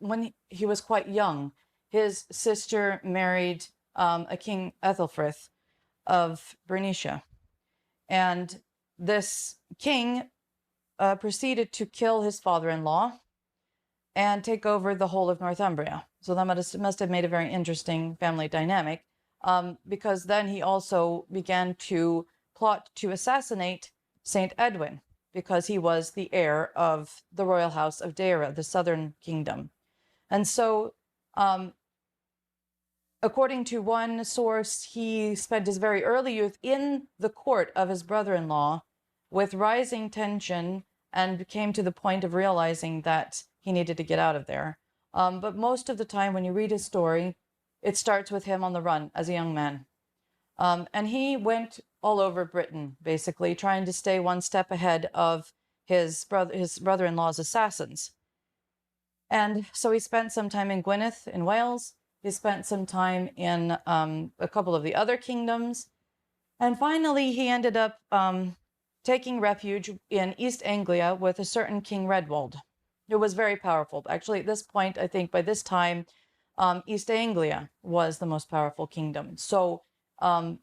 when he was quite young, his sister married a King Ethelfrith of Bernicia. And this king proceeded to kill his father-in-law and take over the whole of Northumbria. So that must have made a very interesting family dynamic, because then he also began to plot to assassinate Saint Edwin, because he was the heir of the royal house of Deira, the southern kingdom. And so, according to one source, he spent his very early youth in the court of his brother-in-law with rising tension, and came to the point of realizing that he needed to get out of there. But most of the time when you read his story, it starts with him on the run as a young man. And he went all over Britain, basically, trying to stay one step ahead of his brother-in-law's assassins. And so he spent some time in Gwynedd in Wales. He spent some time in a couple of the other kingdoms. And finally, he ended up taking refuge in East Anglia with a certain King Redwald, who was very powerful. Actually, at this point, I think by this time, East Anglia was the most powerful kingdom. So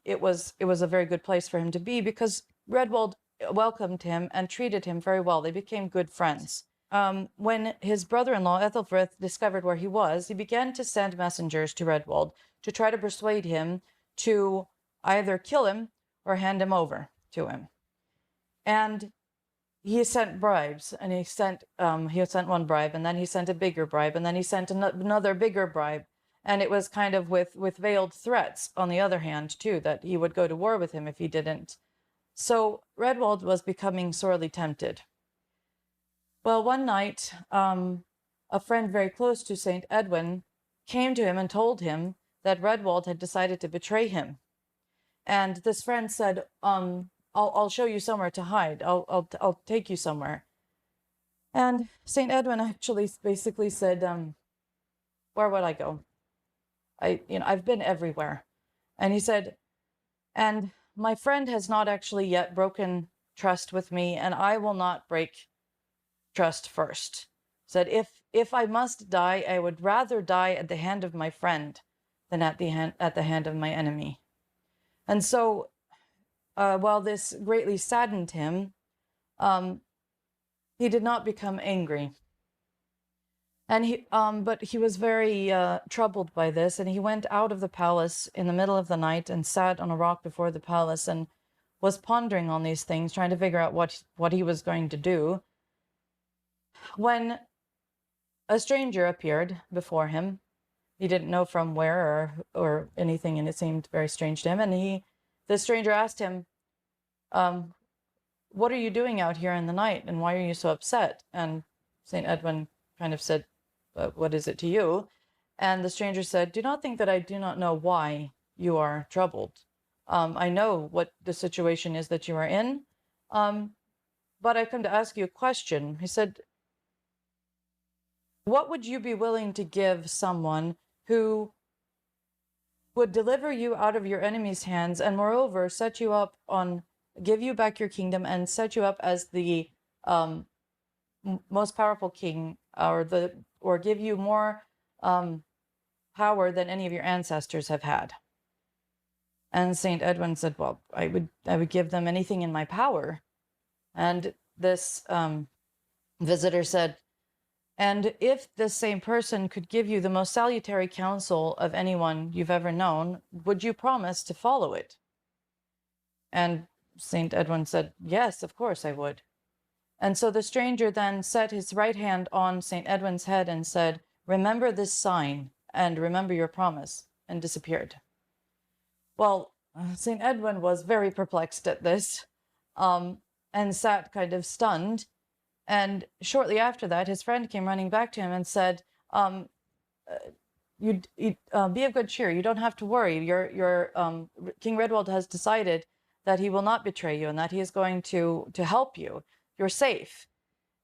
it was a very good place for him to be, because Redwald welcomed him and treated him very well. They became good friends. When his brother-in-law Ethelfrith discovered where he was, he began to send messengers to Redwald to try to persuade him to either kill him or hand him over to him. And he sent bribes, and he sent one bribe, and then he sent a bigger bribe, and then he sent another bigger bribe. And it was kind of with veiled threats on the other hand too, that he would go to war with him if he didn't. So Redwald was becoming sorely tempted. Well, one night, a friend very close to Saint Edwin came to him and told him that Redwald had decided to betray him. And this friend said, I'll show you somewhere to hide. I'll take you somewhere. And Saint Edwin actually basically said, where would I go? I've been everywhere. And he said, and my friend has not actually yet broken trust with me, and I will not break trust first. Said, if I must die, I would rather die at the hand of my friend than at the hand of my enemy. And so, while this greatly saddened him, he did not become angry. And but he was very troubled by this, and he went out of the palace in the middle of the night and sat on a rock before the palace and was pondering on these things, trying to figure out what he was going to do, when a stranger appeared before him. He didn't know from where or anything, and it seemed very strange to him. And the stranger asked him, what are you doing out here in the night, and why are you so upset? And Saint Edwin kind of said, what is it to you? And the stranger said, do not think that I do not know why you are troubled. I know what the situation is that you are in, but I've come to ask you a question. He said, what would you be willing to give someone who would deliver you out of your enemy's hands, and moreover set you up give you back your kingdom and set you up as the most powerful king, or give you more power than any of your ancestors have had? And Saint Edwin said, well, I would give them anything in my power. And this visitor said, and if this same person could give you the most salutary counsel of anyone you've ever known, would you promise to follow it? And Saint Edwin said, yes, of course I would. And so the stranger then set his right hand on Saint Edwin's head and said, remember this sign and remember your promise, and disappeared. Well, Saint Edwin was very perplexed at this, and sat kind of stunned. And shortly after that, his friend came running back to him and said, be of good cheer. You don't have to worry. King Redwald has decided that he will not betray you and that he is going to help you. You're safe.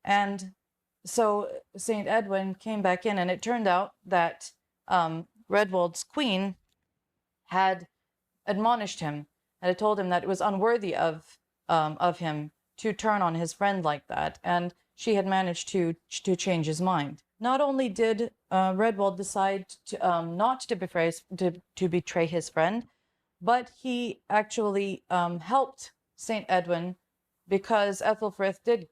And so Saint Edwin came back in, and it turned out that Redwald's queen had admonished him and had told him that it was unworthy of him to turn on his friend like that, and she had managed to change his mind. not only did Redwald decide to, not to betray his friend, but he actually helped Saint Edwin, because Ethelfrith did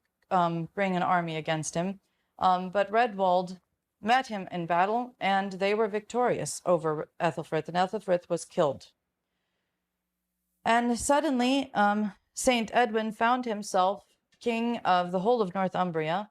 bring an army against him. But Redwald met him in battle, and they were victorious over Ethelfrith, and Ethelfrith was killed. And suddenly, Saint Edwin found himself king of the whole of Northumbria,